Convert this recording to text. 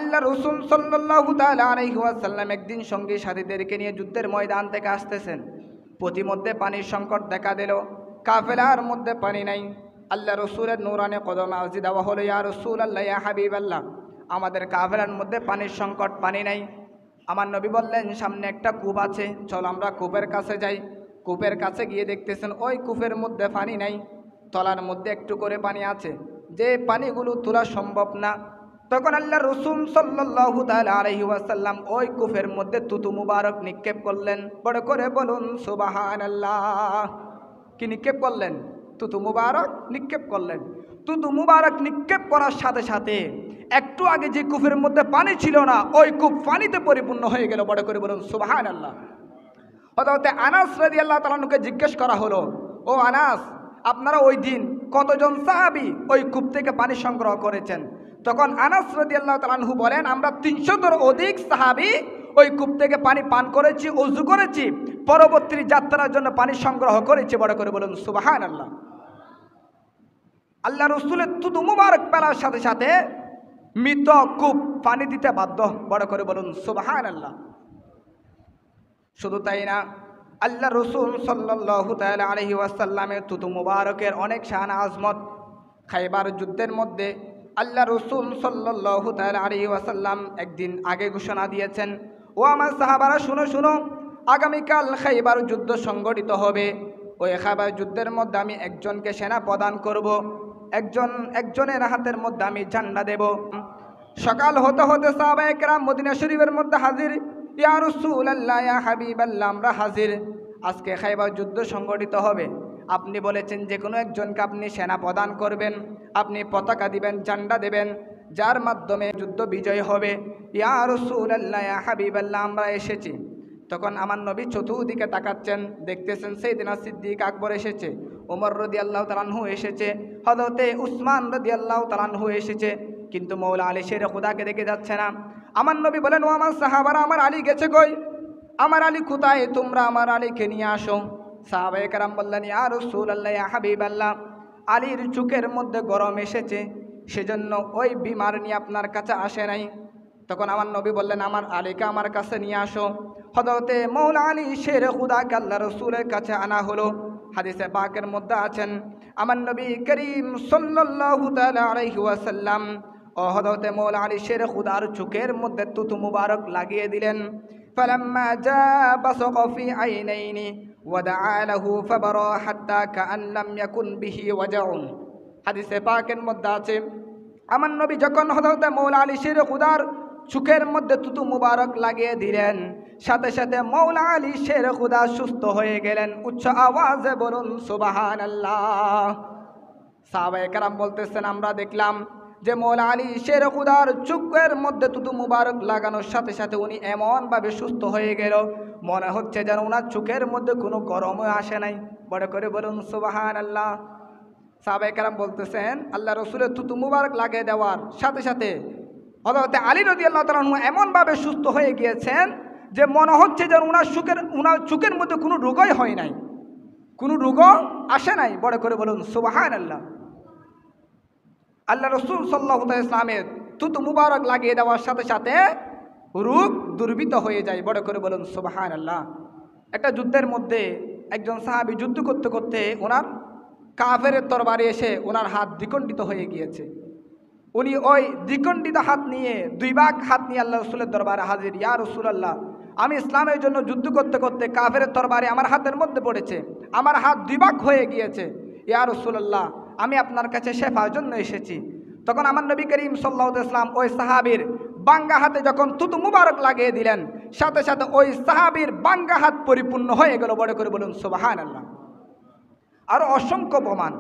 আল্লাহ রাসূল সাল্লাল্লাহু তাআলা আলাইহি ওয়াসাল্লাম একদিন সঙ্গী সাথীদেরকে নিয়ে যুদ্ধের ময়দান থেকে আসতেছেন। পথিমধ্যে পানির সংকট দেখা দিল, কাফেলার মধ্যে পানি নাই। আল্লাহ রসুলের নূরানি কদমে আরজি দেওয়া হলো, ইয়া রাসূলুল্লাহ, ইয়া হাবিবাল্লাহ, আমাদের কাফেলার মধ্যে পানির সংকট, পানি নাই। আমার নবী বললেন, সামনে একটা কূপ আছে, চল আমরা কূপের কাছে যাই। কূপের কাছে গিয়ে দেখতেছেন ওই কূপের মধ্যে পানি নাই, তলার মধ্যে একটু করে পানি আছে, যে পানিগুলো তোলা সম্ভব না। তখন আল্লাহ রসুল সাল্লাল্লাহু তাআলা আলাইহি ওয়াসাল্লাম ওই কূপের মধ্যে তুতু মুবারক নিক্ষেপ করলেন। বড় করে বলুন সুবহানাল্লাহ। কি নিক্ষেপ করলেন? তুতু মুবারক নিক্ষেপ করলেন। তুতু মুবারক নিক্ষেপ করার সাথে সাথে একটু আগে যে কূপের মধ্যে পানি ছিল না, ওই কূপ পানিতে পরিপূর্ণ হয়ে গেল। বড় করে বলুন সুবহানাল্লাহ। হযরত আনাস রাদিয়াল্লাহু তাআলা আনহুকে জিজ্ঞেস করা হলো, ও আনাস, আপনারা ওই দিন কতজন সাহাবী ওই কূপ থেকে পানি সংগ্রহ করেছেন? তখন আনাস রাদিয়াল্লাহু তাআলা আনহু বলেন, আমরা 300-এর অধিক সাহাবী ওই কূপ থেকে পানি পান করেছি, ওযু করেছি, পরবর্তী যাত্রার জন্য পানি সংগ্রহ করেছি। বড় করে বলুন সুবহানাল্লাহ। আল্লাহ রসুলের তুতু মুবারক পেলার সাথে সাথে মৃত কূপ পানি দিতে বাধ্য। বড় করে বলুন সুবহানাল্লাহ। শুধু তাই না, আল্লাহ রসুল সাল্লাল্লাহু তাআলা আলাইহি ওয়াসাল্লামের তুতু মুবারকের অনেক শান আজমত। খাইবার যুদ্ধের মধ্যে আল্লাহ রসুল সাল্লাল্লাহু তাআলা আলাইহি ওয়াসাল্লাম একদিন আগে ঘোষণা দিয়েছেন, ও আমার সাহাবারা শুনো শুনো, আগামীকাল খাইবার যুদ্ধ সংগঠিত হবে। ওই খাইবার যুদ্ধের মধ্যে আমি একজনকে সেনা প্রদান করব, একজনের হাতের মধ্যে আমি ঝান্ডা দেব। সকাল হতে হতে সাহাবায়ে কেরাম মদিনা শরীফের মধ্যে হাজির। ইয়া রাসূলুল্লাহ, ইয়া হাবিবাল্লাহ, আমরা হাজির, আজকে খাইবার যুদ্ধ সংগঠিত হবে। আপনি বলেছেন যে কোনো একজনকে আপনি সেনা প্রদান করবেন, আপনি পতাকা দিবেন, ঝান্ডা দেবেন, যার মাধ্যমে যুদ্ধ বিজয় হবে। ইয়া রাসূলুল্লাহ, ইয়া হাবিবাল্লাহ, আমরা এসেছি। তখন আমার নবী চতুর্দিকে তাকাচ্ছেন, দেখতেছেন সাইয়েদনা সিদ্দিক আকবর এসেছে, ওমর রাদিয়াল্লাহু তাআলা আনহু এসেছে, হযরতে উসমান রাদিয়াল্লাহু তাআলা আনহু এসেছে, কিন্তু মওলা আলী শের খুদাকে দেখে যাচ্ছে না। আমার নবী বলেন, ও আমার সাহাবারা, আমার আলী গেছে কই? আমার আলী কোথায়? তোমরা আমার আলীকে নিয়ে আসো। সাহাবায়ে কেরাম বললেন, ইয়া রাসূলুল্লাহ, ইয়া হাবিবাল্লাহ, আলীর চোখের মধ্যে গরম এসেছে, সেজন্য ওই বিমার নিয়ে আপনার কাছে আসে নাই। তখন আমার নবী বললেন, আমার আলীকে আমার কাছে নিয়ে আসো। হযরতে মওলা আলী শের খুদাকে আল্লাহ রাসূলের কাছে আনা হলো। হাদিসে পাকের মধ্যে আছেন, আমার নবী করিম সাল্লাল্লাহু তাআলা আলাইহি ওয়াসাল্লাম ও হযরতে মওলা আলী শের খুদার চোখের মধ্যে তুতু মুবারক লাগিয়ে দিলেন। ফালাম্মা জা বাসাকা ফি আইনাইনি ওয়া দাআ লাহু ফাবারা হাত্তা কাআন লাম ইয়াকুন বিহি ওয়াজাউন। হাদিসে পাকের মধ্যে আছে, আমার নবী যখন হযরতে মওলা আলী শের খুদার চোখের মধ্যে তুতু মুবারক লাগিয়ে দিলেন, সাথে সাথে মওলা আলী শের খুদা সুস্থ হয়ে গেলেন। উচ্চ আওয়াজে বলুন সুবহানাল্লাহ। সাহাবায়ে কেরাম বলতেছেন, আমরা দেখলাম যে মওলা আলী শের খুদার চোখের মধ্যে তুতু মুবারক লাগানোর সাথে সাথে উনি এমনভাবে সুস্থ হয়ে গেল, মনে হচ্ছে যেন ওনার চোখের মধ্যে কোনো গরমও আসে নাই। বড় করে বলুন সুবহানাল্লাহ। সাহাবায়ে কেরাম বলতেছেন, আল্লাহ রসুলের তুতু মুবারক লাগিয়ে দেওয়ার সাথে সাথে হযরত আলী রাদিয়াল্লাহু তাআলা আনহু এমনভাবে সুস্থ হয়ে গিয়েছেন যে মনে হচ্ছে যেন ওনার চোখের মধ্যে কোনো রোগই হয় নাই, কোনো রোগও আসে নাই। বড় করে বলুন সুবহানাল্লাহ। আল্লাহ রসুল সাল্লাল্লাহু আলাইহি ওয়াসাল্লামের তুতু মুবারক লাগিয়ে দেওয়ার সাথে সাথে রোগ দুর্বিত হয়ে যায়। বড় করে বলুন সুবহানাল্লাহ। একটা যুদ্ধের মধ্যে একজন সাহাবী যুদ্ধ করতে করতে ওনার কাফেরের তরবারি এসে ওনার হাত দ্বিখণ্ডিত হয়ে গিয়েছে। উনি ওই দ্বিখণ্ডিত হাত নিয়ে, দুই ভাগ হাত নিয়ে আল্লাহ রসুলের দরবারে হাজির। ইয়া রাসূলুল্লাহ, আমি ইসলামের জন্য যুদ্ধ করতে করতে কাফেরের তরবারি আমার হাতের মধ্যে পড়েছে, আমার হাত দুই ভাগ হয়ে গিয়েছে। ইয়া রাসূলুল্লাহ, আমি আপনার কাছে শেফার জন্য এসেছি। তখন আমার নবী করিম সাল্লাল্লাহু আলাইহি ওয়াসাল্লাম ওই সাহাবীর বাঙ্গা হাতে যখন তুতু মুবারক লাগিয়ে দিলেন, সাথে সাথে ওই সাহাবীর বাঙ্গা হাত পরিপূর্ণ হয়ে গেল। বড় করে বলুন সুবহানাল্লাহ। আর অসংখ্য প্রমাণ